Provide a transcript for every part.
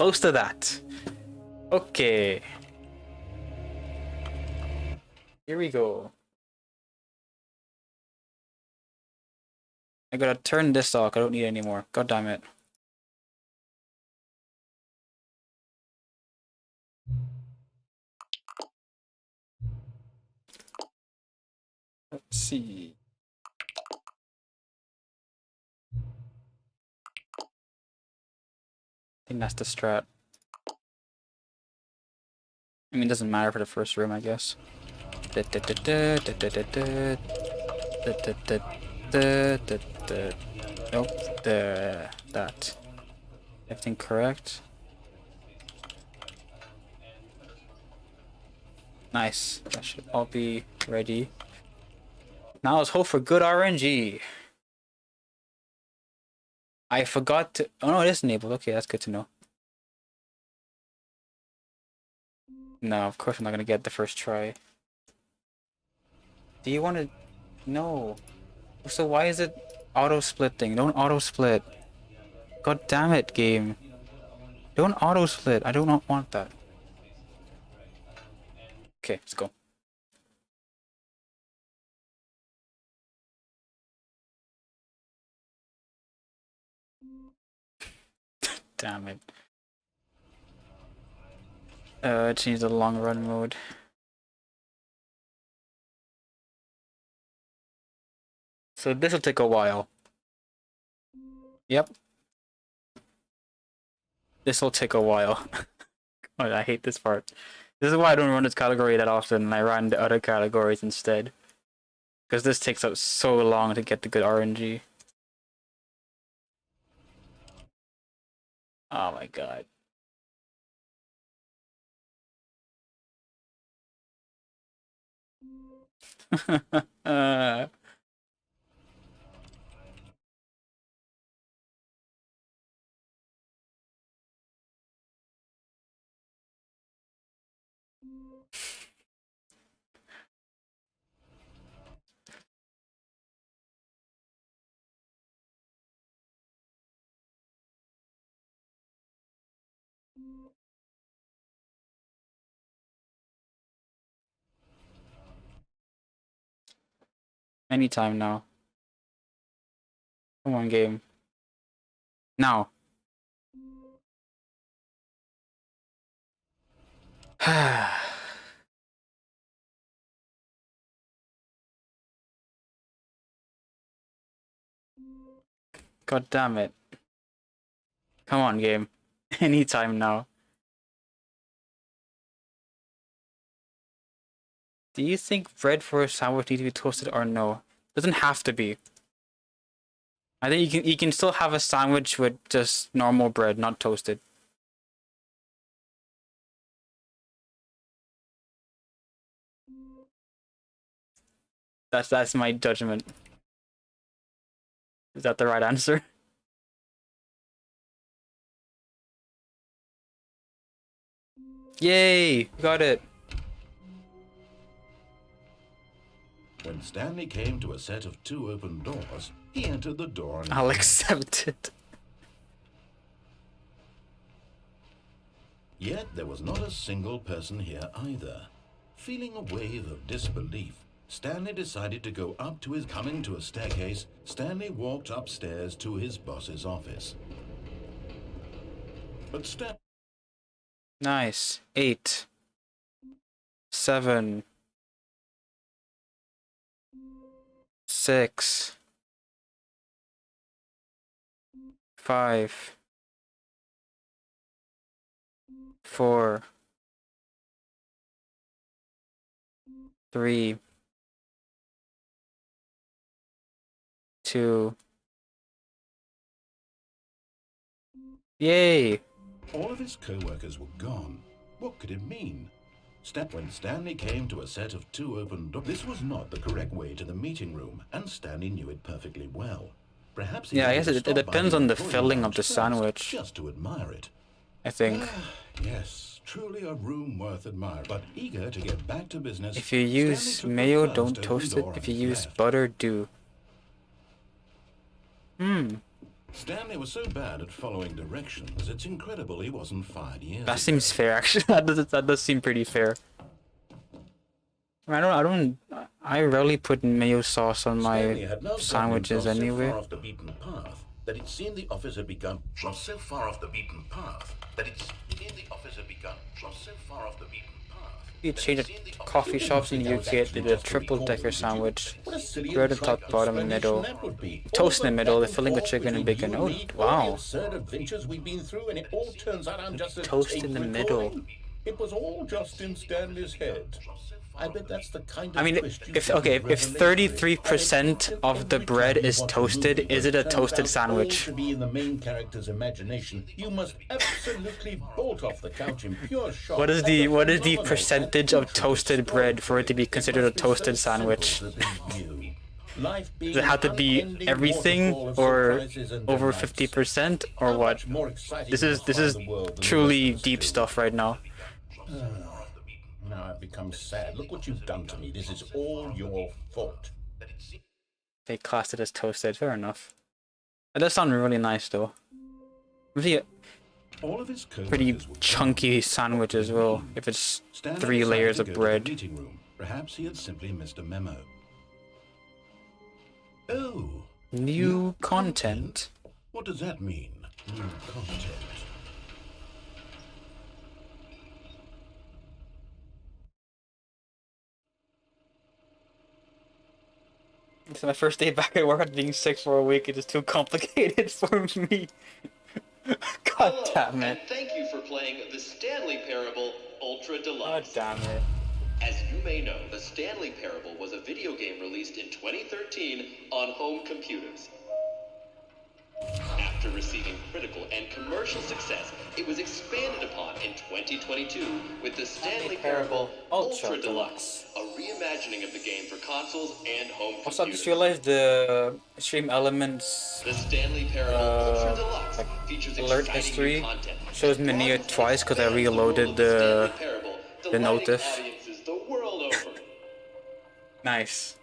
close to that. Okay. Here we go. I gotta turn this off. I don't need it anymore. God damn it. Let's see. I think that's the strat. I mean, it doesn't matter for the first room, I guess. Nope, that. Everything correct? Nice. That should all be ready. Now let's hope for good RNG. I forgot to. Oh no, it is enabled. Okay, that's good to know. No, of course I'm not gonna get the first try. Do you want to? No. So why is it auto splitting? Don't auto split. God damn it, game. Don't auto split. I do not want that. Okay, let's go. Damn it. Change the long run mode. So this will take a while. Yep. This will take a while. Oh, I hate this part. This is why I don't run this category that often, and I run the other categories instead. Because this takes up so long to get the good RNG. Oh my god. Anytime now. Come on, game. Now. God damn it. Come on, game. Anytime now. Do you think bread for a sandwich needs to be toasted or no? Doesn't have to be. I think you can still have a sandwich with just normal bread, not toasted. That's my judgment. Is that the right answer? Yay! Got it. When Stanley came to a set of 2 open doors, he entered the door and... I'll accept it. Yet there was not a single person here either. Feeling a wave of disbelief, Stanley decided to go up to his... Coming to a staircase, Stanley walked upstairs to his boss's office. But Nice. 8. 7. 6. 5. 4. 3. 2. Yay! all of his co-workers were gone. What could it mean? When Stanley came to a set of 2 open doors, this was not the correct way to the meeting room, and Stanley knew it perfectly well. Perhaps he I guess it depends on the filling of the sandwich. Just to admire it. I think. Yes, truly a room worth admiring, but eager to get back to business. If you use mayo, don't toast it. If you use butter, do. Stanley was so bad at following directions, it's incredible he wasn't fired years That ago. seems fair, actually. That does seem pretty fair. I rarely put mayo sauce on Stanley my had now sandwiches gotten anyway. so far off the beaten path that it seemed the office had begun. Was so far off the beaten path that it seemed the office had begun. Was so far off the beaten path. You change at coffee shops in the UK, they did a triple-decker sandwich. Bread at top, bottom, and middle. Toast in the middle, the filling with chicken and bacon. Oh, wow. Toast in the middle. It was all just in Stanley's head. I bet that's the kind of I mean, if 33% of the bread is toasted, is it a toasted sandwich? To be in the main character's imagination, you must absolutely bolt off the couch in pure shock. What is the percentage of toasted bread for it to be considered a toasted sandwich? Does it have to be everything, or over 50%, or what? This is truly deep stuff right now. Now I've become sad. Look what you've done to me. This is all your fault. They classed it as toasted. Fair enough. That does sound really nice, though. Really All of his pretty chunky sandwich as well. If it's 3 layers of bread. Meeting room. Perhaps he had simply missed a memo. Oh. New content. What does that mean? New content. It's my first day back at work after being sick for a week. It is too complicated for me. God damn it. And thank you for playing the Stanley Parable Ultra God Deluxe. damn it. As you may know, the Stanley Parable was a video game released in 2013 on home computers. After receiving critical and commercial success, it was expanded upon in 2022 with the Stanley Parable Ultra Deluxe, a reimagining of the game for consoles and home computers. Also, I just realized the stream elements The Stanley Parable Ultra Deluxe like features alert exciting history new content. shows me near twice because I reloaded the notif. The world over. Nice.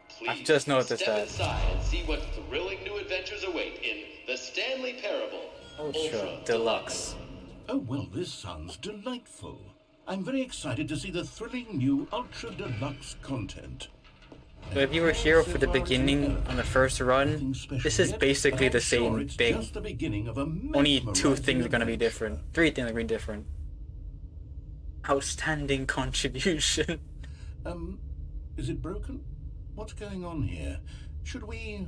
Please I've just noticed step that. inside and see what thrilling new adventures await in the Stanley Parable Ultra Deluxe. Oh, well, this sounds delightful. I'm very excited to see the thrilling new Ultra Deluxe content. So if you were here for the beginning on the first run, this is basically the same thing. Just the beginning of a Only 2 things are mesmerizing gonna be adventure. different. 3 things are gonna be different. Outstanding contribution. Is it broken? What's going on here? Should we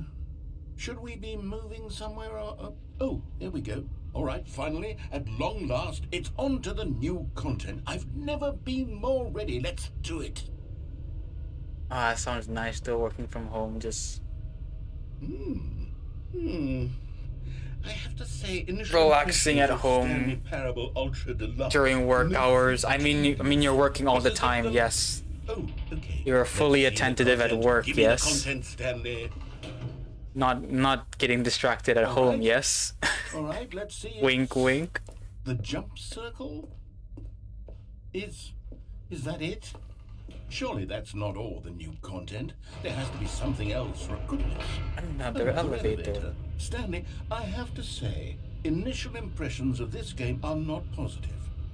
be moving somewhere? Oh, here we go. All right, finally, at long last, it's on to the new content. I've never been more ready. Let's do it. Ah, that sounds nice though, working from home, just I have to say, relaxing at home Stanley Parable Ultra Deluxe. during work hours. I mean you're working all the time, yes. Oh, okay. You're fully Let's see the attentive at content. work, Give me yes. the content, Stanley. Not getting distracted at home, Alright. yes. All right, let's see. Wink, It's wink. The jump circle? Is that it? Surely that's not all the new content. There has to be something else for goodness. Another elevator. Stanley, I have to say, initial impressions of this game are not positive.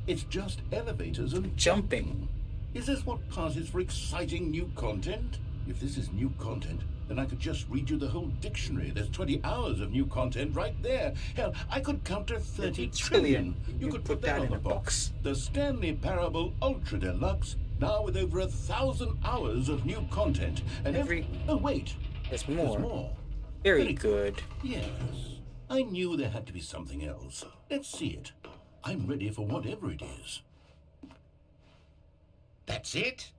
It's just elevators and Jumping. Is this what passes for exciting new content? If this is new content, then I could just read you the whole dictionary. There's 20 hours of new content right there. Hell, I could count to 30 trillion. You could put that on the box. The Stanley Parable Ultra Deluxe, now with over 1,000 hours of new content. And Oh, wait. There's There's more. more. Very good. Yes. I knew there had to be something else. Let's see it. I'm ready for whatever it is. That's it?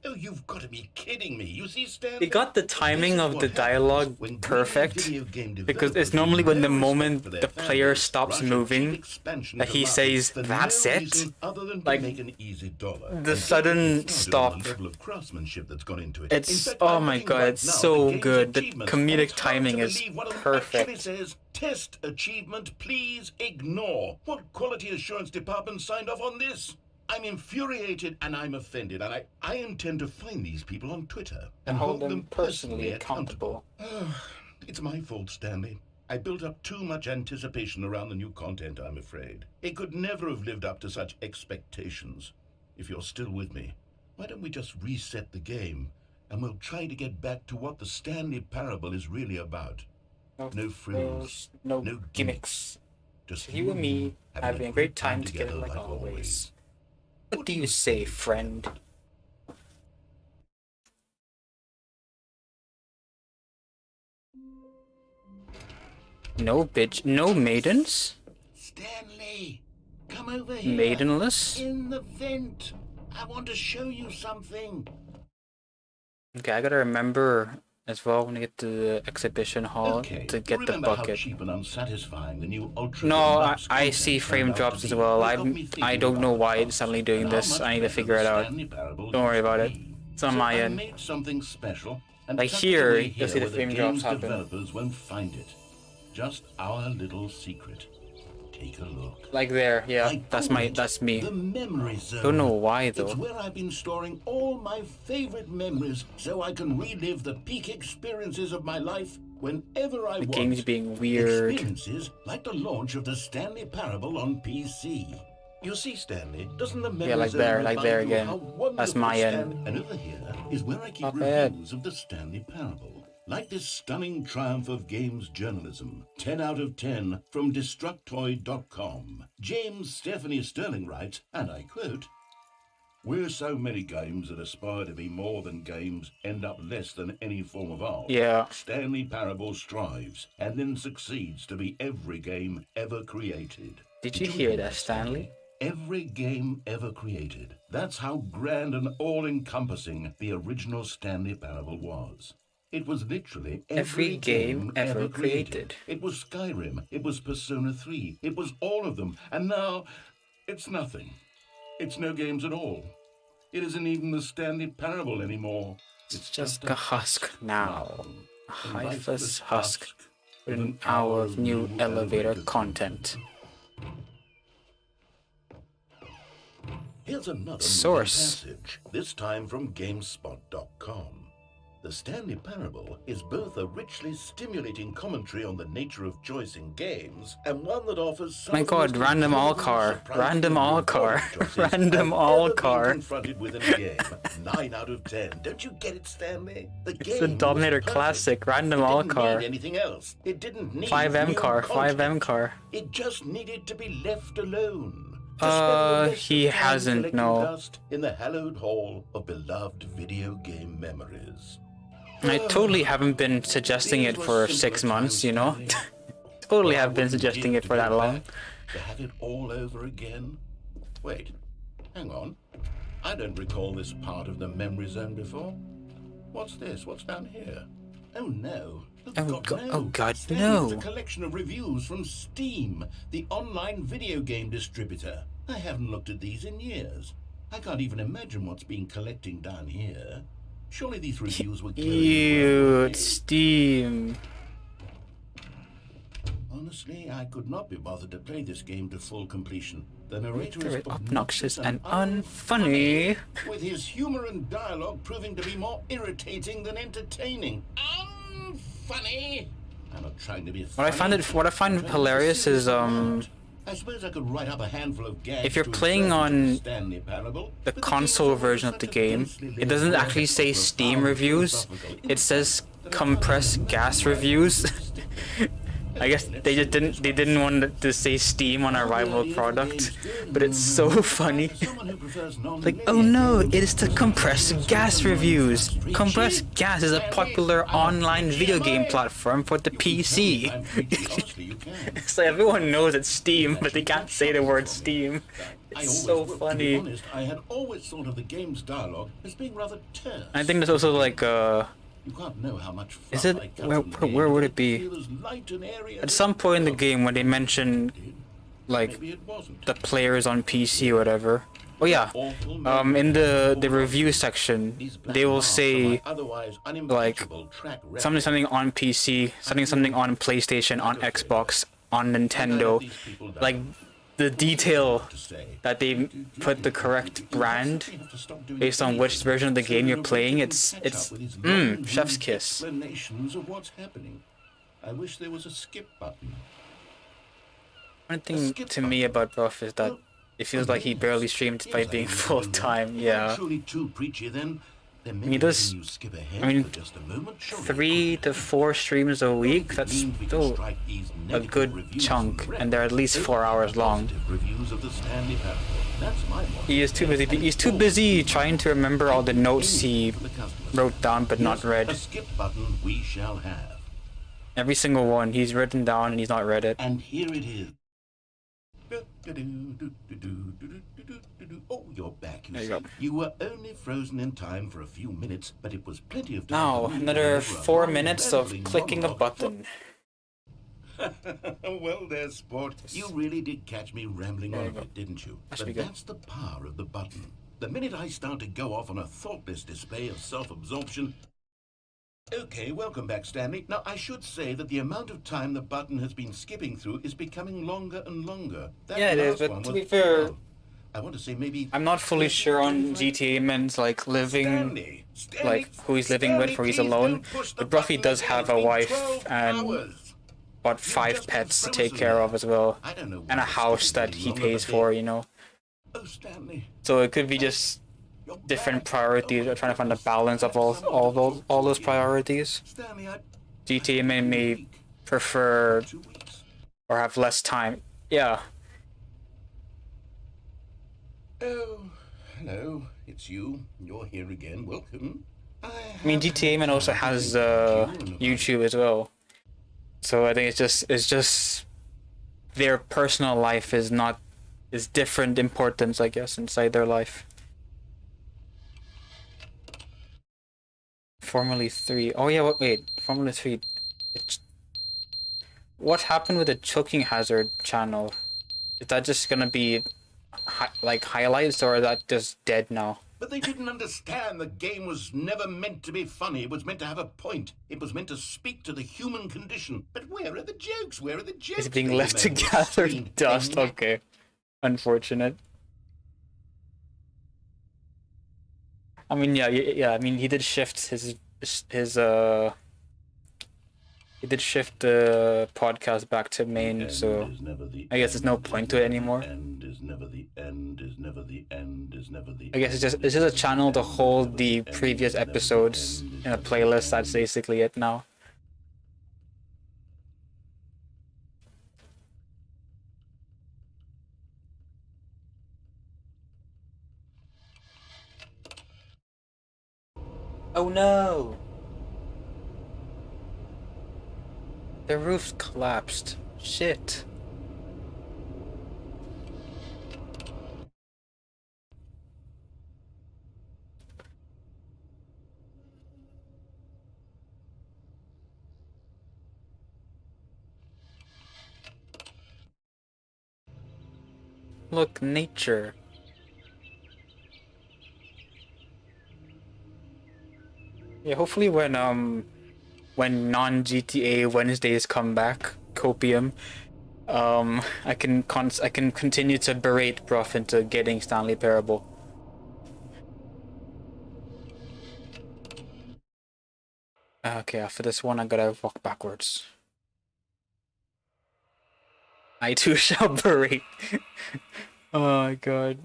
Oh, you've got to be kidding me. You see, Stanley? They got the timing of the dialogue When perfect, video game because it's developers normally use when the no moment respect for their the player families, stops rush a cheap moving expansion that to he market says, for "That's no it?" reason other than to Like, make an easy dollar. the And sudden it's stop. on the level of craftsmanship that's gone into it. It's- In fact, oh I'm my looking God, right it's now at so game's good. The achievements, comedic and it's hard timing to is believe one of them perfect. actually says, "Test achievement, please ignore." What quality assurance department signed off on this? I'm infuriated and I'm offended, and I intend to find these people on Twitter And hold them personally accountable. It's my fault, Stanley. I built up too much anticipation around the new content, I'm afraid. It could never have lived up to such expectations. If you're still with me, why don't we just reset the game, and we'll try to get back to what the Stanley Parable is really about. No frills, no gimmicks. Just You and me having a great time together like always. What do you say, friend? No bitch, no maidens? Stanley, come over here. Maidenless? In the vent. I want to show you something. Okay, I gotta remember as well when I get to the exhibition hall to get the bucket. How cheap and unsatisfying the new Ultra No, Deluxe I see content frame turned out drops to as be. well. It got me thinking I don't know about why how it's suddenly doing and this. how I need to much figure it better out. Stanley Parable Don't worry about it. used to be. It's on So my I end. made something special and Like tucked it here, away you'll see the where frame drops game's happen. developers won't find it. Just our little secret. Take a look. Like there, yeah. I That's call it that's me. The memory zone. Don't know why It's though. where I've been storing all my favorite memories so I can relive the peak experiences of my life whenever I The want. game's being weird. Experiences like the launch of the Stanley Parable on PC. You see, Stanley, doesn't the memory Yeah, like zone there remind there you again. how wonderful That's my end. And over here is where I keep Not bad. reviews of the Stanley Parable. Like this stunning triumph of games journalism, 10 out of 10 from Destructoid.com. James Stephanie Sterling writes, and I quote, "Where so many games that aspire to be more than games end up less than any form of art, Yeah. Stanley Parable strives and then succeeds to be every game ever created." Did you hear that, Stanley? Every game ever created. That's how grand and all-encompassing the original Stanley Parable was. It was literally Every game ever created. It was Skyrim. It was Persona 3. It was all of them. And now, it's nothing. It's no games at all. It isn't even the Stanley Parable anymore. It's just a husk now. A lifeless husk with an hour of new elevator content. Here's another Source. passage, this time from GameSpot.com. The Stanley Parable is both a richly stimulating commentary on the nature of choice in games and one that offers some My of the god, most random incredible, all-car. surprising, Random and all-car. rewarding choices Random I've all-car. ever been confronted with in a game. 9 out of 10. Don't you get it, Stanley? The It's the game Dominator was perfect. Classic. Random It didn't all-car. need anything else. It didn't need 5M new car. content. 5M car. It just needed to be left alone. To spend the rest He of time hasn't, collecting no. dust in the hallowed hall of beloved video game memories. I totally haven't been suggesting it for 6 months, you know? Totally have been suggesting it for that long. To have it all over again? Wait, hang on. I don't recall this part of the memory zone before. What's this? What's down here? Oh no. Oh god, Stanley no. is a collection of reviews from Steam, the online video game distributor. I haven't looked at these in years. I can't even imagine what's been collecting down here. Surely these reviews were killing Ew, it's Steam. Honestly, I could not be bothered to play this game to full completion. The narrator is Very obnoxious and unfunny. with his humor and dialogue proving to be more irritating than entertaining. Unfunny. I'm not trying to be What I find hilarious is I suppose I could write up a handful of gags if you're to playing insert into on Stanley Parable, the but console game is version of such the a game, densely it doesn't layered actually say web of Steam profound reviews. philosophical It says insights compressed gas reviews. I guess they didn't want to say Steam on a rival product, but it's so funny. Like, oh no, it is the compressed gas reviews. Compressed gas is a popular online video game platform for the PC. It's like everyone knows it's Steam, but they can't say the word Steam. It's so funny. To be honest, I had always thought of the game's dialogue as being rather terse. I think there's also like You can't know how much fun is it I cut where, from the game. where would I it be? feel as light and airy At as some a point in the dove. game when they mention like Maybe it wasn't. the players on PC or whatever. Oh yeah, in the review section they will say like something on PC, something on PlayStation, on Xbox, on Nintendo, like the detail that they put the correct brand based on which version of the game you're playing. It's chef's kiss. Explanations of what's happening. I wish there was a skip button. One thing to me about Bruff is that it feels like he barely streamed despite being full-time, yeah. Truly too preachy, then He does, I mean, 3 to 4 streams a week, that's still a good chunk, and they're at least 4 hours long. He's too busy trying to remember all the notes he wrote down but not read. A skip button we shall have. Every single one, he's written down and he's not read it. And here it is. Oh, you're back, you see. You were only frozen in time for a few minutes, but it was plenty of time. Now, another 4 minutes of clicking a button. Well there, sport. You really did catch me rambling on a bit, didn't you? But that's the power of the button. The minute I start to go off on a thoughtless display of self-absorption... Okay, welcome back, Stanley. Now, I should say that the amount of time the button has been skipping through is becoming longer and longer. Yeah, it is, but to be fair, I want to say maybe... I'm not fully sure on GTA Man's, like, living... like, who he's living with, or he's alone. But Bruffy does have a wife and... about 5 pets to take care of as well. And a house that he pays for, you know. So it could be just... different priorities, or trying to find a balance of all those priorities. GTA may prefer or have less time. Yeah. Oh, hello. It's you. You're here again. Welcome. I mean, GTA Man also has YouTube as well. So I think it's just their personal life is different importance, I guess, inside their life. Formula 3. Oh yeah, wait. Formula 3. What happened with the choking hazard channel? Is that just gonna be like highlights, or is that just dead now? But they didn't understand the game was never meant to be funny. It was meant to have a point. It was meant to speak to the human condition. But where are the jokes? Where are the jokes? It's being left to gather dust. Okay. Unfortunate. I mean, yeah. I mean, he did shift he did shift the podcast back to main, so I guess there's no point to it anymore. I guess it's just a channel to hold the previous episodes in a playlist. That's basically it now. Oh no! The roof collapsed. Shit. Look, nature. Yeah, hopefully when non-GTA Wednesdays come back, Copium, I can continue to berate Bruff into getting Stanley Parable. Okay, after this one, I gotta walk backwards. I too shall berate. Oh my god.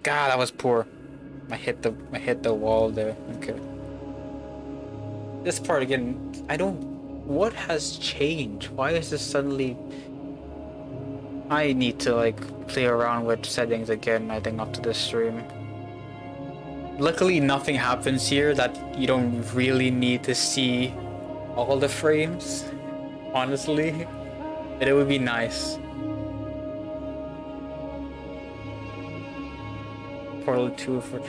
God, that was poor. I hit the wall there. Okay. This part again, what has changed? Why is this suddenly... I need to like play around with settings again, I think, after this stream. Luckily nothing happens here that you don't really need to see all the frames, honestly. But it would be nice. Portal 2 for...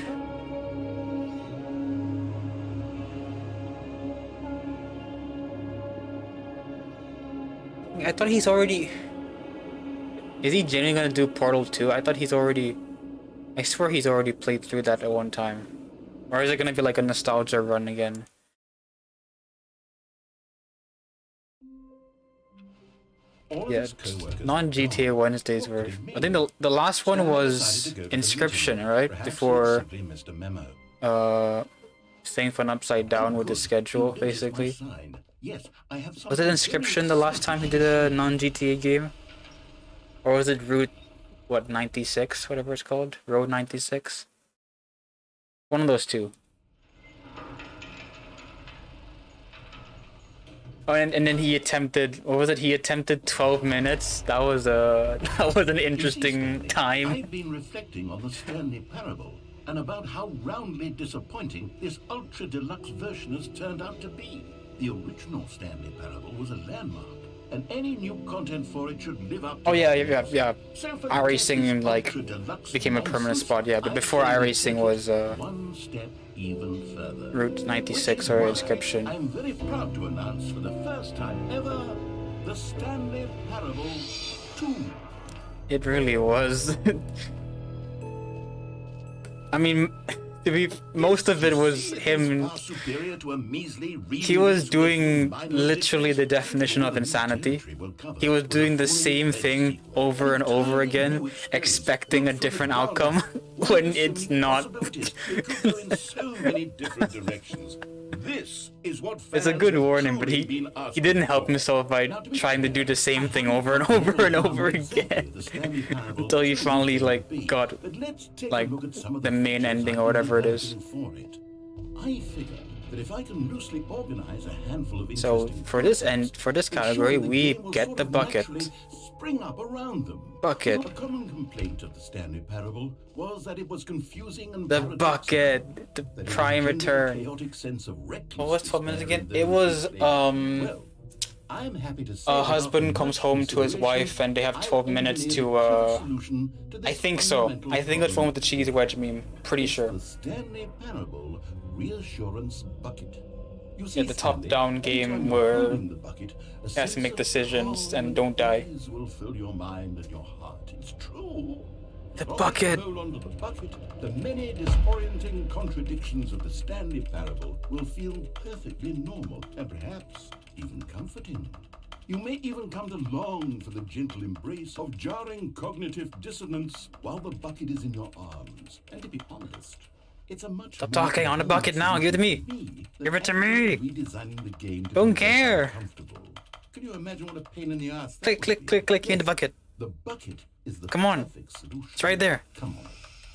I thought he's already... Is he genuinely gonna do Portal 2? I thought he's already... I swear he's already played through that at one time. Or is it gonna be like a nostalgia run again? Yeah, non-GTA Wednesdays were... I think the last one was Inscription, right? Before... thing from upside down with the schedule, basically. Yes, I have Was it Inscription the last time he did a non-GTA game? Or was it Route, what, 96, whatever it's called? Road 96? One of those two. Oh, and then he attempted, what was it? He attempted 12 minutes. That was an interesting time. I've been reflecting on the Stanley Parable and about how roundly disappointing this ultra deluxe version has turned out to be. The original Stanley Parable was a landmark, and any new content for it should live up to iRacing like became a permanent spot, yeah, but before iRacing was one step even further. Route 96 or Inscription. I'm very proud to announce for the first time ever the Stanley Parable 2. It really was. I mean, most of it was him. He was doing literally the definition of insanity. He was doing the same thing over and over again, expecting a different outcome when it's not. It's a good warning, but he didn't help himself by trying to do the same thing over and over and over again until he finally got the main ending or whatever it is. So for this category, we get the bucket. Bucket. A common complaint of the Stanley Parable was that it was confusing and the bucket, the prime return. What was 12 minutes again? It was I'm happy to say a husband comes home to his wife and they have 12 minutes to I think so. I think it's one with the cheese wedge meme. Pretty sure. The Stanley Parable Reassurance Bucket. Yeah, the top-down game where you have to make decisions and don't die. Will fill your mind and your heart. It's true. The bucket. The many disorienting contradictions of the Stanley Parable will feel perfectly normal and perhaps even comforting. You may even come to long for the gentle embrace of jarring cognitive dissonance while the bucket is in your arms. And to be honest, it's a much Stop talking on the bucket now. Give it to me. Give it to me. Don't care. Can you imagine what a pain in the ass? Click in the bucket. The bucket is the Come on. perfect solution. It's right there. Come on,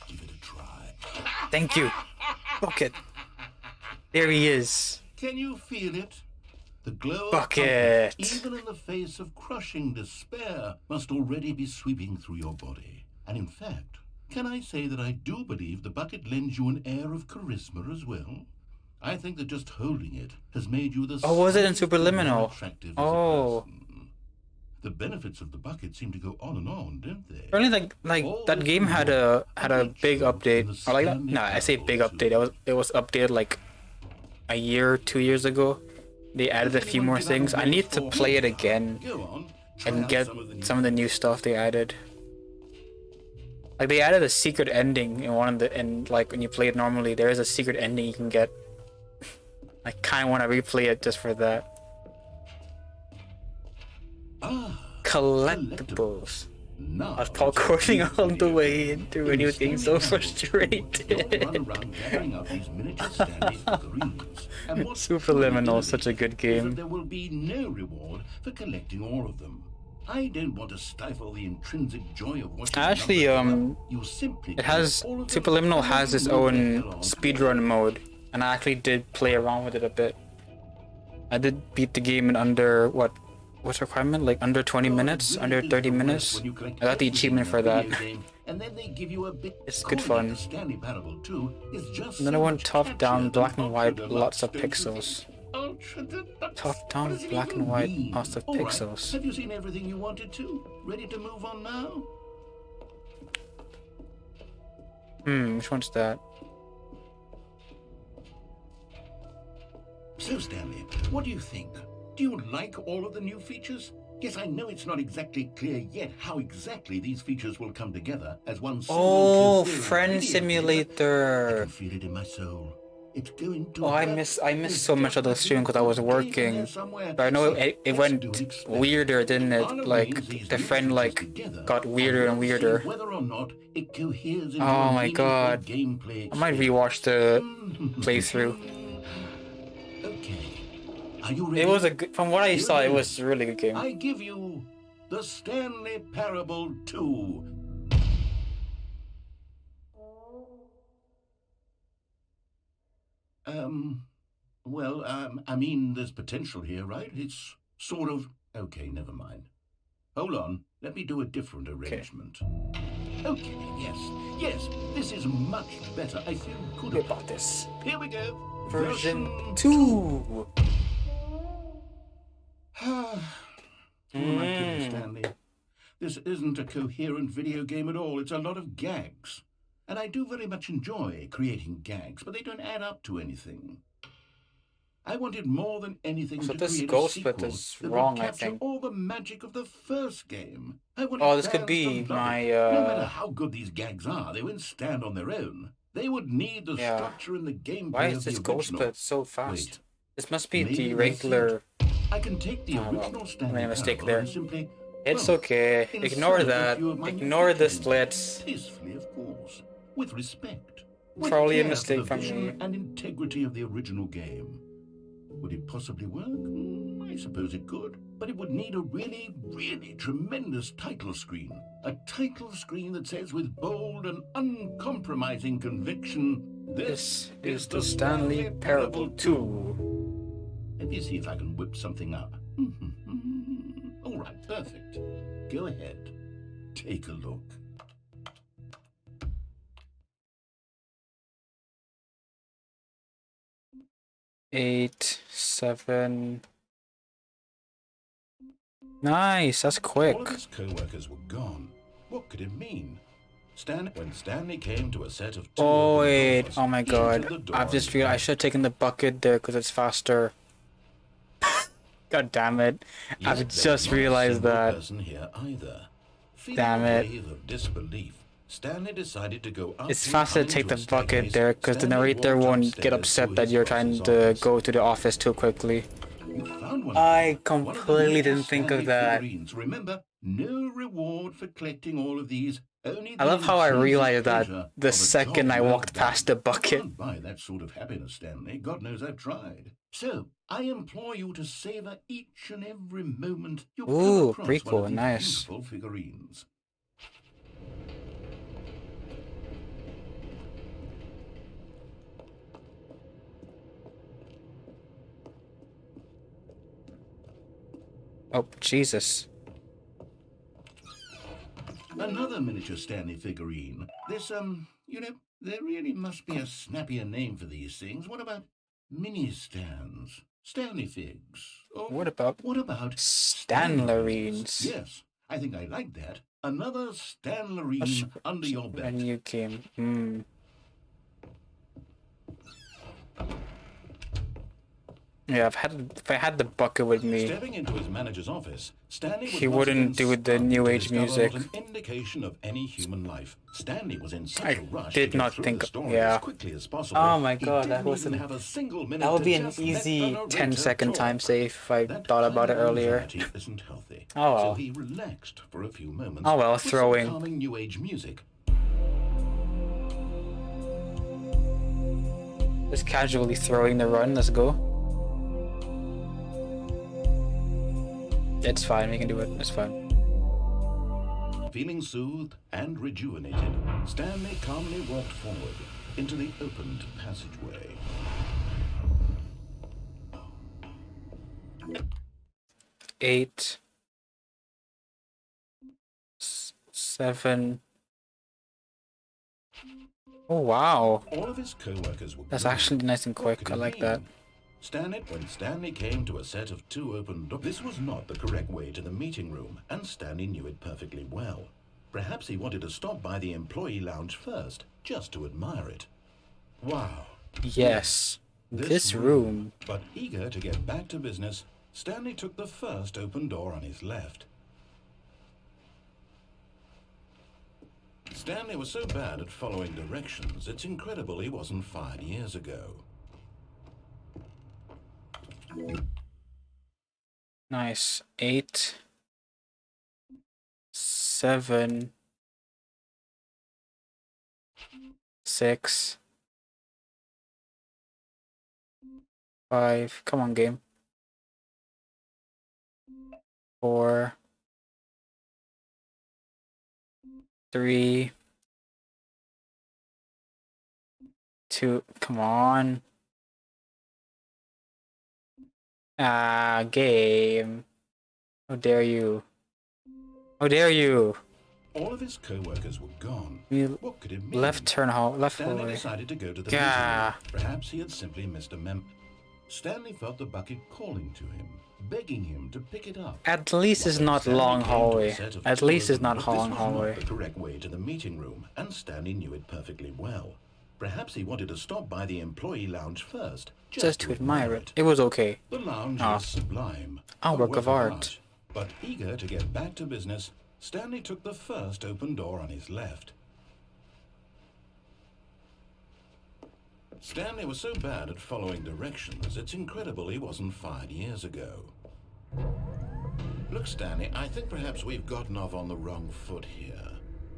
give it a try. Thank you. Bucket. There he is. Can you feel it? The glow Bucket. of comfort, even in the face of crushing despair, must already be sweeping through your body. And in fact, can I say that I do believe the bucket lends you an air of charisma as well? I think that just holding it has made you the Oh, was it in slightest Superliminal? more attractive as a Oh. person. The benefits of the bucket seem to go on and on, don't they? Apparently, like that game had a big update. Or like that? No, I say big update. It was updated like a year, 2 years ago. They added a few more things. I need to play it again Go on, try and out get some of the new stuff they added. Like they added a secret ending in one of the, and like when you play it normally, there is a secret ending you can get. I kind of want to replay it just for that. Collectibles. Now, I was popcorning all the way into when he was getting so frustrated. Superliminal is such a good game. There will be no reward for collecting all of them. I don't want to stifle the intrinsic joy of watching. Actually, you simply it has Superliminal has its own speedrun mode, and I actually did play around with it a bit. I did beat the game in under what's the requirement? Like under 20 minutes, under 30 minutes. I got the achievement for that. And then they give you a bit. It's good fun. Stanley Parable 2 is just Another one, top down, black and white, lots of pixels. Top down, black and white, lots of pixels. Have you seen everything you wanted to? Ready to move on now? Which one's that? So, Stanley, what do you think? Do you like all of the new features? Yes, I know it's not exactly clear yet how exactly these features will come together as one Oh, single Friend video. I Simulator. can feel it in my soul. It's going to Oh, I miss so much of the stream because I was working. But I know it went weirder, didn't it? Like the friend got weirder and weirder. Whether or not it coheres into Oh a my meaningful god. gameplay I might rewatch the playthrough. Are you ready? It was a good, from what I Here saw, it it was is. a really good game. I give you the Stanley Parable 2. I mean, there's potential here, right? It's sort of... Okay, never mind. Hold on, let me do a different arrangement. Okay, yes, this is much better. I feel good about this. Here we go. Version 2. Oh my goodness, Stanley. This isn't a coherent video game at all. It's a lot of gags. And I do very much enjoy creating gags, but they don't add up to anything. I wanted more than anything So to this create a ghost sequel bit is that wrong, would I capture think. all the magic of the first game. I wanted Oh, this could fans be to love my it. No matter how good these gags are, they wouldn't stand on their own. They would need the Yeah. structure and the gameplay Why of is the this ghost original. bit so fast? Wait, This must be maybe the that's regular. I can take the Oh, well, original I Stanley made a mistake Parable there. and simply... It's well, okay. Ignore insert a that. few of my Ignore the new slits. tastefully, of course, with respect. With Probably a care mistake for from the vision me. and integrity of the original game. Would it possibly work? I suppose it could. But it would need a really, really tremendous title screen. A title screen that says with bold and uncompromising conviction, This is the Stanley Parable 2. Let me see if I can whip something up. All right, perfect. Go ahead. Take a look. Eight, 7. Nice, that's quick. All of his co-workers were gone. What could it mean? When Stanley came to a set of two Oh open wait, doors, oh my he god. entered the door I've just and realized I should have taken the bucket there because it's faster. God damn it. Yet I've there was just not a realized single that. person here either. Feeling Damn a it. wave of disbelief, Stanley decided to go up It's and faster to into take a the bucket staircase. there because the Stanley narrator walked won't upstairs get to upset his that you're boss's trying to office. go to the office too quickly. You found one. I One of the completely many didn't think of Stanley that. figurines. Remember, no reward for collecting all of these. Only I the love how I intrinsic realized that pleasure the of a second job I well walked done. past the You bucket. can't buy that sort of happiness, Stanley. God knows I've tried. So, I implore you to savor each and every moment you come Ooh, across prequel, one of these nice. beautiful figurines. Oh, Jesus. Another miniature Stanley figurine. This, there really must be a snappier name for these things. What about mini stands? Stanley figs? Or What about Stanlurines? Stanlurines? Yes, I think I like that. Another Stanlurine under your A belt. new game. Yeah, if I had the bucket with me, Stepping into his manager's office, Stanley he was once wouldn't again do the stunned new to age discover music. not an indication of any human life. Stanley was in such I a rush did to get not through think- the story yeah. as quickly as possible. Oh my He god, didn't that even wasn't. have a single minute That would to be an just let the easy narrator 10-second talk. time save if I That thought about it kind of earlier. anxiety isn't healthy. Oh well. So he relaxed for a few moments. Oh well, with some throwing. calming new age music. Just casually throwing the run, let's go. It's fine, we can do it, it's fine. Feeling soothed and rejuvenated, Stanley calmly walked forward into the opened passageway. Eight, 7. Oh wow, All of his co-workers were that's gone. actually nice and What quick. could I it like that. mean? When Stanley came to a set of two open doors, this was not the correct way to the meeting room, and Stanley knew it perfectly well. Perhaps he wanted to stop by the employee lounge first, just to admire it. Wow. Yes, this room. But eager to get back to business, Stanley took the first open door on his left. Stanley was so bad at following directions, it's incredible he wasn't fired years ago. Nice. 8, 7, 6, 5. Come on, game. 4, 3, 2. Come on. Game. How dare you? How dare you? All of his co-workers were gone. What could it mean? Left turn hall. Left Stanley hallway. decided to go to the meeting room. Perhaps he had simply missed a mem. Stanley felt the bucket calling to him, begging him to pick it up. At least it's not long hallway. At least it's not long hallway. This was not the correct way to the meeting room, and Stanley knew it perfectly well. Perhaps he wanted to stop by the employee lounge first, just to admire it. It was okay. The lounge was sublime. A work of art. But eager to get back to business, Stanley took the first open door on his left. Stanley was so bad at following directions, it's incredible he wasn't fired years ago. Look, Stanley, I think perhaps we've gotten off on the wrong foot here.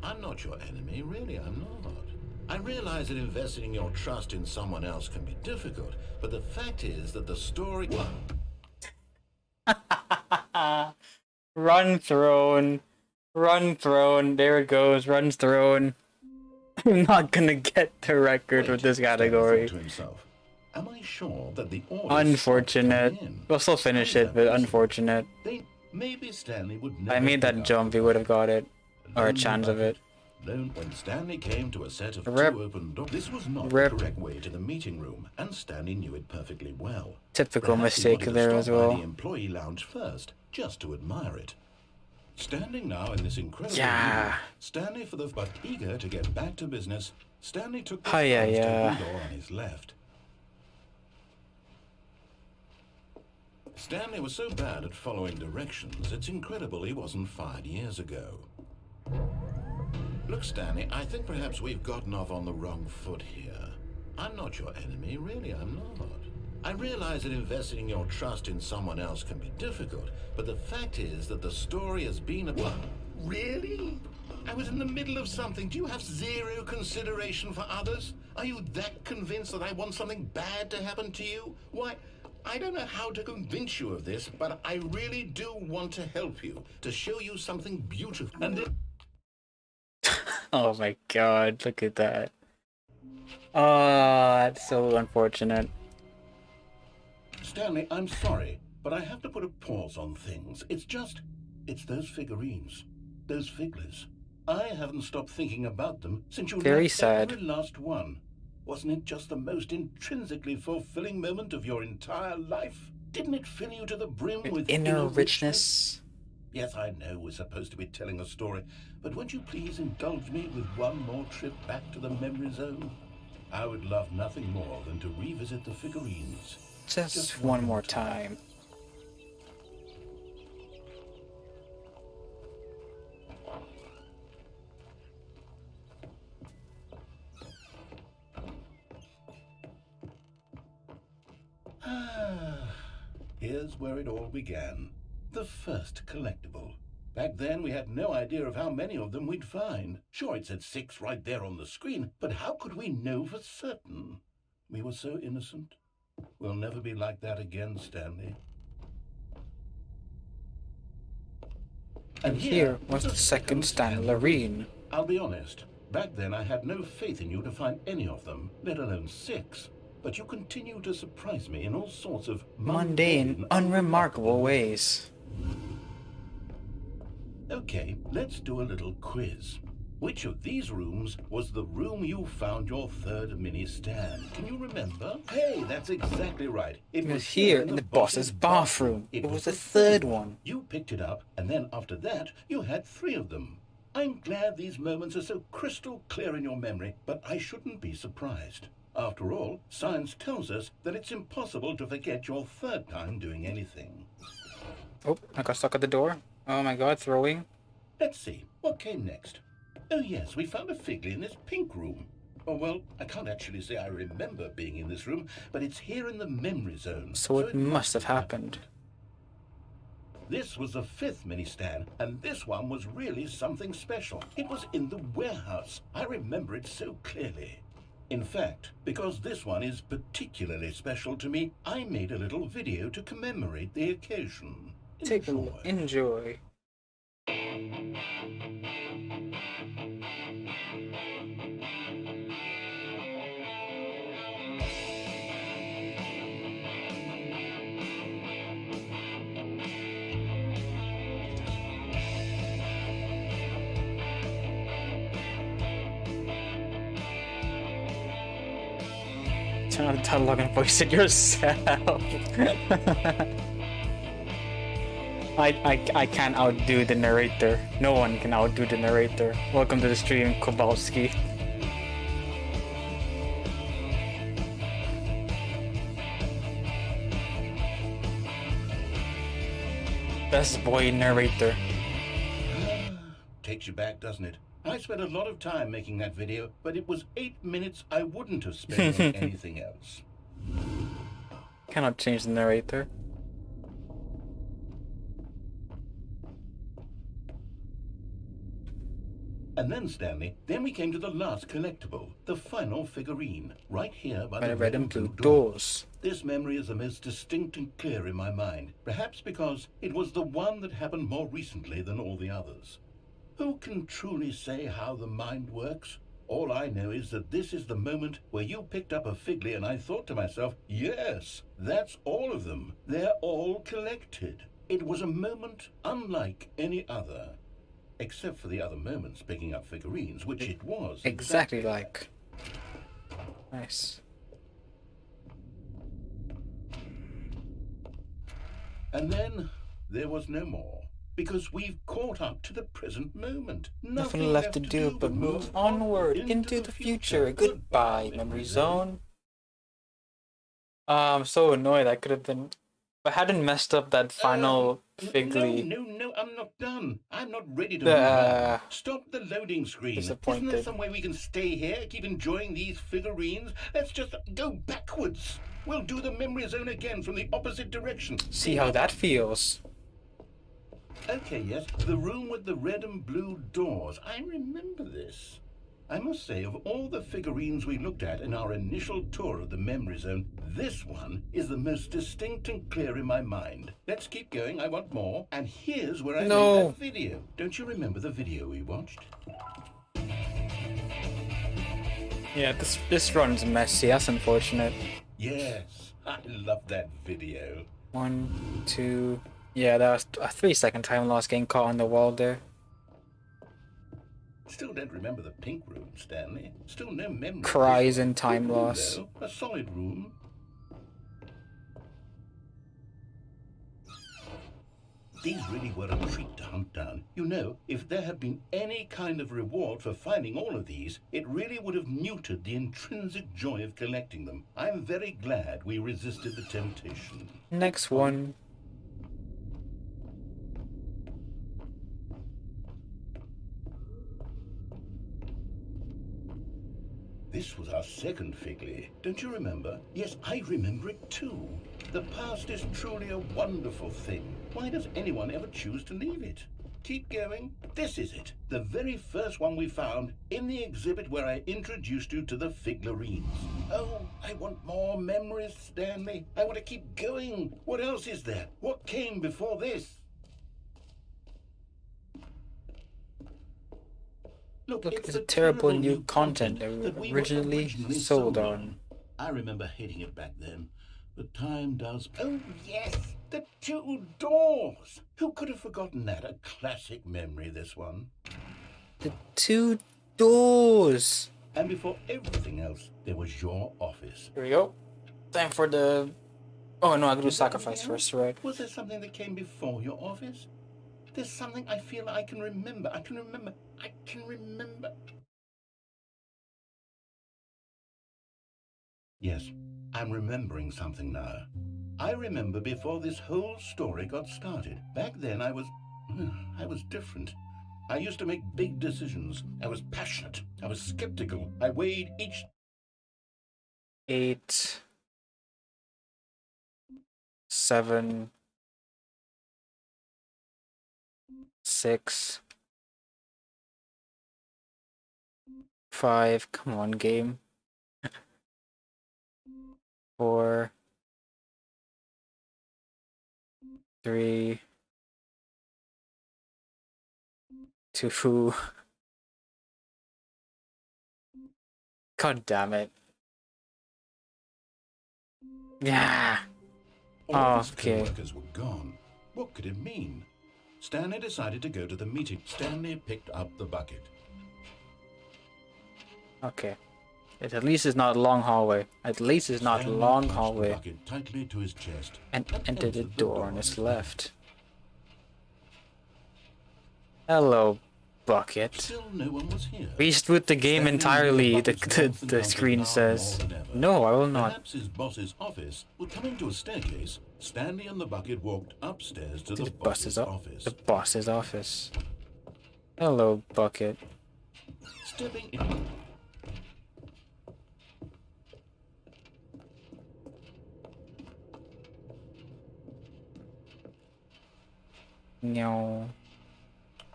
I'm not your enemy, really, I'm not. I realize that investing your trust in someone else can be difficult, but the fact is that the story... Run thrown. Run thrown. There it goes. Runs thrown. I'm not gonna get the record with this category. To himself, am I sure that the Unfortunate. We'll still finish it, but unfortunate. Maybe Stanley would if I made that jump, he would have got it. Or a chance of it. When Stanley came to a set of Rip. 2 open doors, this was not Rip. the correct way to the meeting room, and Stanley knew it perfectly well. Typical Perhaps he mistake wanted to there stop as by well. the employee lounge first, just to admire it. Standing now in this incredible Yeah. view, Stanley but eager to get back to business, Stanley took the Hi, first yeah. open door on his left. Stanley was so bad at following directions, it's incredible he wasn't fired years ago. Look, Stanley, I think perhaps we've gotten off on the wrong foot here. I'm not your enemy, really, I'm not. I realize that investing your trust in someone else can be difficult, but the fact is that the story has been a... What? Really? I was in the middle of something. Do you have zero consideration for others? Are you that convinced that I want something bad to happen to you? Why, I don't know how to convince you of this, but I really do want to help you, to show you something beautiful. And it... Oh my god, look at that. Oh, that's so unfortunate. Stanley, I'm sorry, but I have to put a pause on things. It's those figurines, those figglers. I haven't stopped thinking about them since you Very left sad. every last one. Wasn't it just the most intrinsically fulfilling moment of your entire life? Didn't it fill you to the brim with Inner richness. Yes, I know we're supposed to be telling a story, but won't you please indulge me with one more trip back to the memory zone? I would love nothing more than to revisit the figurines. Just one more time. Here's where it all began. The first collectible. Back then, we had no idea of how many of them we'd find. Sure, it said 6 right there on the screen, but how could we know for certain? We were so innocent. We'll never be like that again, Stanley. And here was the second Stanlurine. I'll be honest. Back then, I had no faith in you to find any of them, let alone 6. But you continue to surprise me in all sorts of Mundane, unremarkable ways. Okay, let's do a little quiz. Which of these rooms was the room you found your third mini stand? Can you remember? Hey, that's exactly right. It was here in the boss's bathroom. It was the third one. You picked it up, and then after that, you had 3 of them. I'm glad these moments are so crystal clear in your memory, but I shouldn't be surprised. After all, science tells us that it's impossible to forget your third time doing anything. Oh, I got stuck at the door. Oh my god, throwing. Let's see, what came next? Oh yes, we found a figley in this pink room. Oh well, I can't actually say I remember being in this room, but it's here in the memory zone. So it must have happened. This was the 5th mini stand, and this one was really something special. It was in the warehouse. I remember it so clearly. In fact, because this one is particularly special to me, I made a little video to commemorate the occasion. Take a look. Enjoy. Turn on the dialogue and voice it yourself. I can't outdo the narrator. No one can outdo the narrator. Welcome to the stream, Kowalski. Best boy narrator. Takes you back, doesn't it? I spent a lot of time making that video, but it was 8 minutes I wouldn't have spent on anything else. Cannot change the narrator. And then, Stanley, then we came to the last collectible, the final figurine, right here by By the the red and blue doors. This memory is the most distinct and clear in my mind, perhaps because it was the one that happened more recently than all the others. Who can truly say how the mind works? All I know is that this is the moment where you picked up a Figly and I thought to myself, yes, that's all of them. They're all collected. It was a moment unlike any other. Except for the other moments picking up figurines, which it was. Exactly like. Nice. And then there was no more. Because we've caught up to the present moment. Nothing left to do but move onward into the future. Goodbye, memory zone. I'm so annoyed. I could have been. If I hadn't messed up that final Figly. No, I'm not done. I'm not ready to move on. Stop the loading screen. Disappointed. Isn't there some way we can stay here, keep enjoying these figurines? Let's just go backwards. We'll do the memory zone again from the opposite direction. See how that feels. Okay, yes, the room with the red and blue doors. I remember this. I must say, of all the figurines we looked at in our initial tour of the memory zone, this one is the most distinct and clear in my mind. Let's keep going, I want more. And here's where I made that video. Don't you remember the video we watched? Yeah, this run's messy. That's unfortunate. Yes, I love that video. 1, 2... Yeah, that was a 3-second time loss getting caught on the wall there. Still don't remember the pink room, Stanley. Still no memory. Cries and time loss. Though, a solid room. These really were a treat to hunt down. You know, if there had been any kind of reward for finding all of these, it really would have muted the intrinsic joy of collecting them. I'm very glad we resisted the temptation. Next one. This was our second Figly. Don't you remember? Yes, I remember it too. The past is truly a wonderful thing. Why does anyone ever choose to leave it? Keep going. This is it. The very first one we found in the exhibit where I introduced you to the Figurines. Oh, I want more memories, Stanley. I want to keep going. What else is there? What came before this? Look, it's a terrible new content that we originally sold on. I remember hating it back then, but time does... Oh, yes! The 2 doors! Who could have forgotten that? A classic memory, this one. The 2 doors! And before everything else, there was your office. Here we go. Time for the... Oh no, I gotta do sacrifice first, right? Was there something that came before your office? There's something I feel I can remember. I can remember. Yes, I'm remembering something now. I remember before this whole story got started. Back then I was different. I used to make big decisions. I was passionate. I was skeptical. I weighed each... 8, 7, 6, 5, come on game. 4, 3, to who? God damn it. Yeah. All of his Okay. co-workers were gone. What could it mean? Stanley decided to go to the meeting. Stanley picked up the bucket. Okay. At least it's not a long hallway. At least it's not a Stanley long clutched the hallway. bucket tightly to his chest And entered the door on his left. left. Hello, bucket. Still no one was here. Restart the game Stanley entirely, knew the, bucket's the, warmth and the comfort screen now says. more than ever. No, I will not. Perhaps his boss's office. Well, coming to a staircase, Stanley and the bucket walked upstairs to the boss's office. The boss's office. Hello, bucket. Stepping in. No.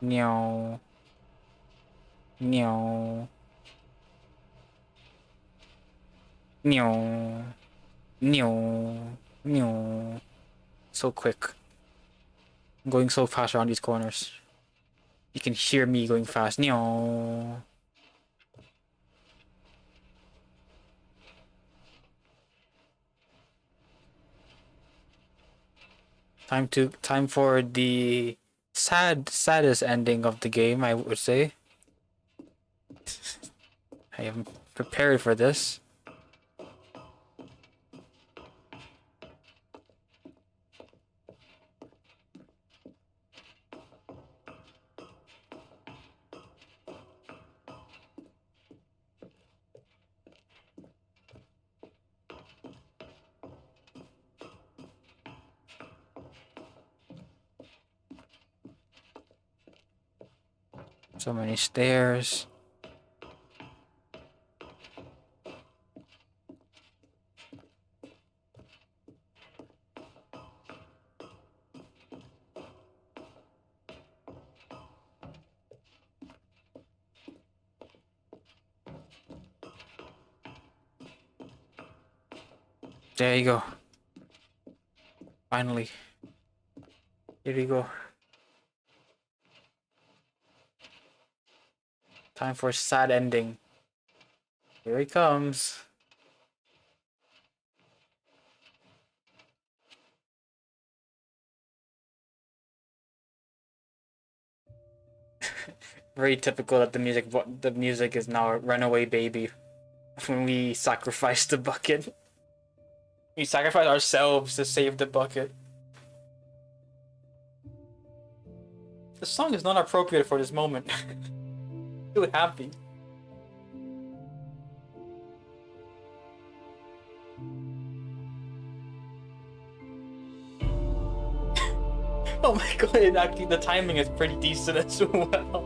No. No. No. No. No. So quick. I'm going so fast around these corners. You can hear me going fast. No. Time for the saddest ending of the game, I would say. I am prepared for this. So many stairs. There you go. Finally. Here we go. Time for a sad ending. Here he comes. Very typical that the music is now a runaway baby. When we sacrifice the bucket. We sacrifice ourselves to save the bucket. The song is not appropriate for this moment. Too happy. Oh my god, actually the timing is pretty decent as well.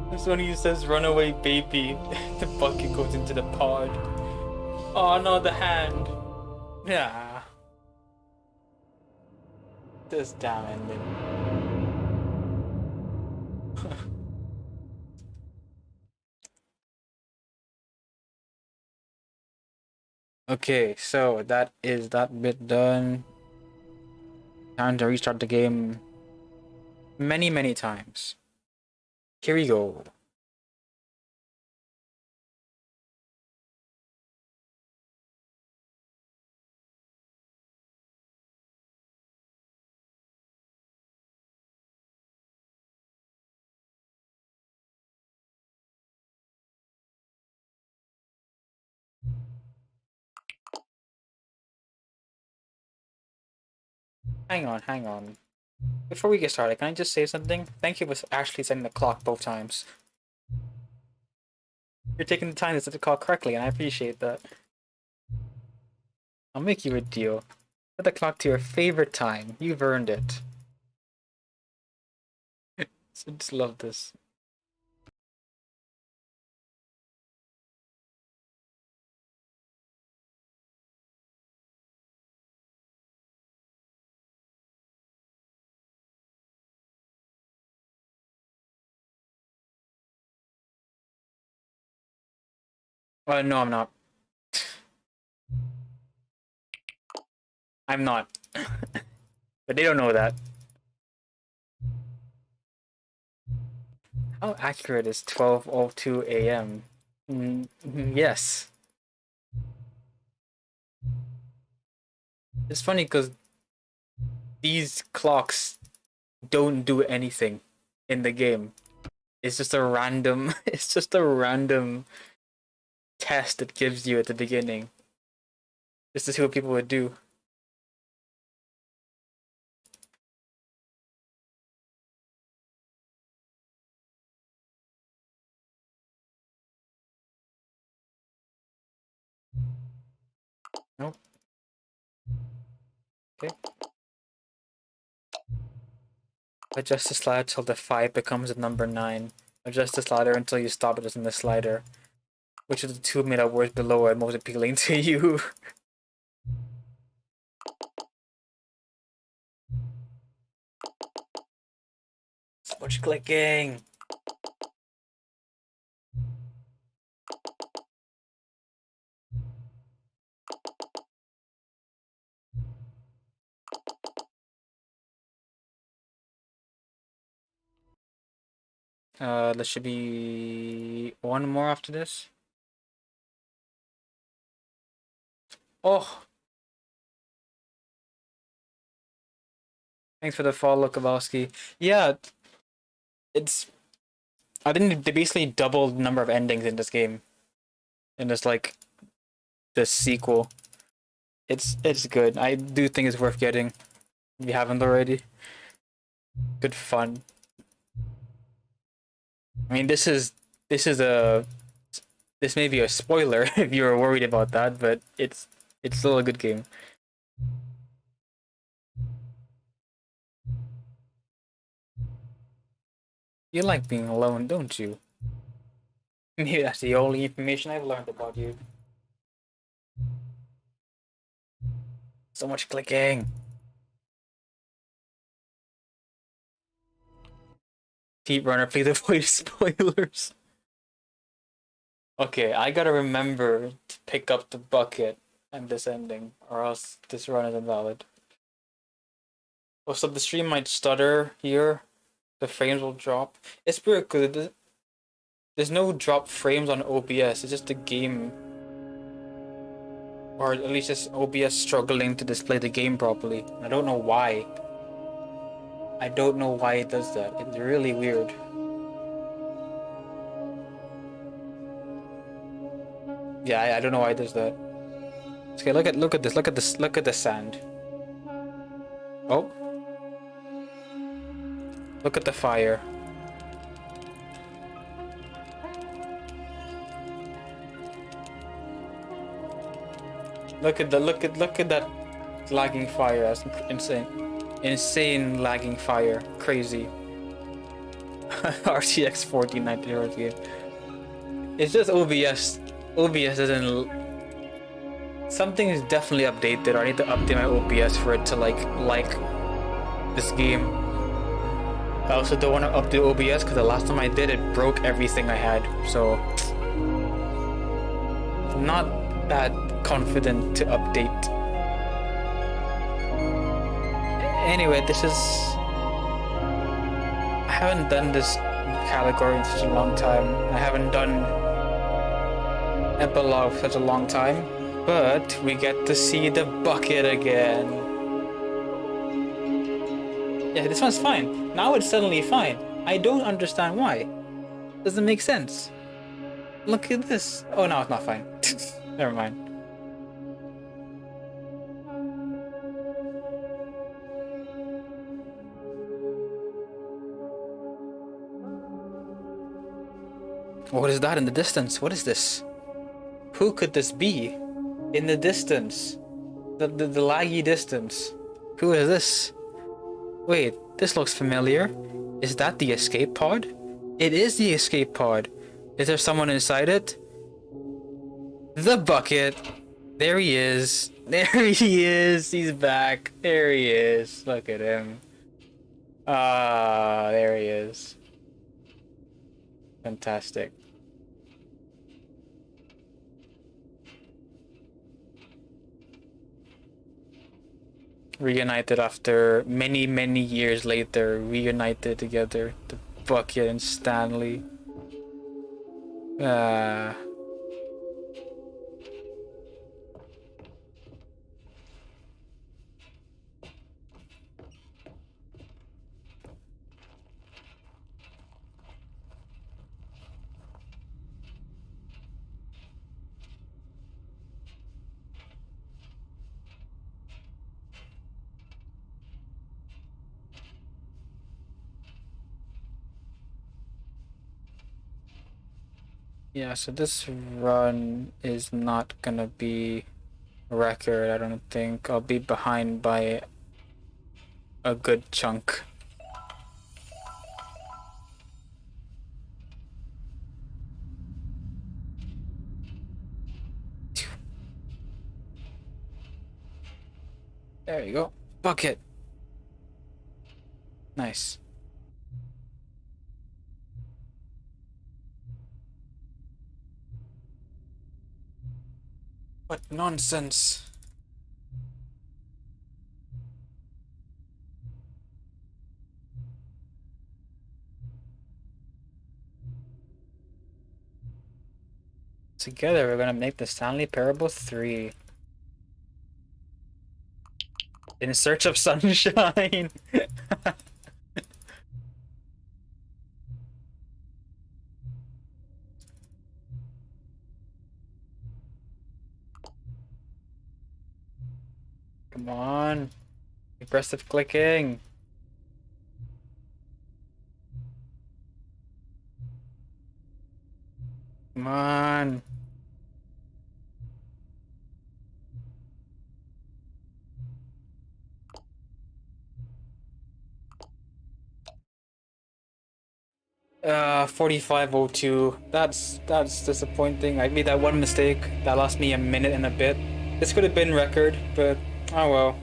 This one he says runaway baby. The bucket goes into the pod. Oh no, the hand. Yeah. This damn ending. Okay, so that is that bit done. Time to restart the game many times. Here we go. Hang on. Before we get started, can I just say something? Thank you for actually setting the clock both times. You're taking the time to set the clock correctly, and I appreciate that. I'll make you a deal. Set the clock to your favorite time. You've earned it. I just love this. Well, no, I'm not. I'm not. But they don't know that. How accurate is 12:02 a.m.? Yes. It's funny because these clocks don't do anything in the game. It's just a random it's just a random test it gives you at the beginning. Just to see what people would do. Nope. Okay. Adjust the slider till the 5 becomes a number 9. Adjust the slider until you stop adjusting the slider. Which of the two made-up words below are most appealing to you? So much clicking! There should be one more after this. Oh! Thanks for the follow, Kowalski. Yeah, it's... I think they basically doubled the number of endings in this game. In this, like, this sequel. It's good. I do think it's worth getting. If you haven't already. Good fun. I mean, this may be a spoiler if you're worried about that, but it's still a good game. You like being alone, don't you? Maybe that's the only information I've learned about you. So much clicking. Deep Runner, please avoid spoilers. Okay, I gotta remember to pick up the bucket and this ending, or else this run is invalid. Oh, so the stream might stutter here. The frames will drop. It's weird because there's no drop frames on OBS. It's just the game, or at least it's OBS struggling to display the game properly. I don't know why. I don't know why it does that. It's really weird. Yeah, I don't know why it does that. Okay, look at this. Look at the sand. Oh. Look at the fire. Look at that lagging fire. That's insane. Insane lagging fire. Crazy. RTX 1490 Hz game. It's just OBS. OBS doesn't. Something is definitely updated. Or I need to update my OBS for it to like this game. I also don't want to update OBS because the last time I did it broke everything I had. So I'm not that confident to update. Anyway, this is... I haven't done this category in such a long time. I haven't done Epilogue for such a long time. But we get to see the bucket again. Yeah, this one's fine. Now it's suddenly fine. I don't understand why. Doesn't make sense. Look at this. Oh, no, it's not fine. Never mind. What is that in the distance? What is this? Who could this be? In the distance. The laggy distance. Who is this? Wait, this looks familiar. Is that the escape pod? It is the escape pod. Is there someone inside it? The bucket. There he is. There he is. He's back. There he is. Look at him. Ah, there he is. Fantastic. Reunited after many years later, reunited together. The Bucket and Stanley. Yeah, so this run is not gonna be a record, I don't think. I'll be behind by a good chunk. There you go. Bucket. Nice. What nonsense. Together we're gonna make the Stanley Parable 3. In search of sunshine. Come on. Aggressive clicking. Come on. Uh, 45:02. That's disappointing. I made that one mistake that lost me a minute and a bit. This could have been record, but oh well.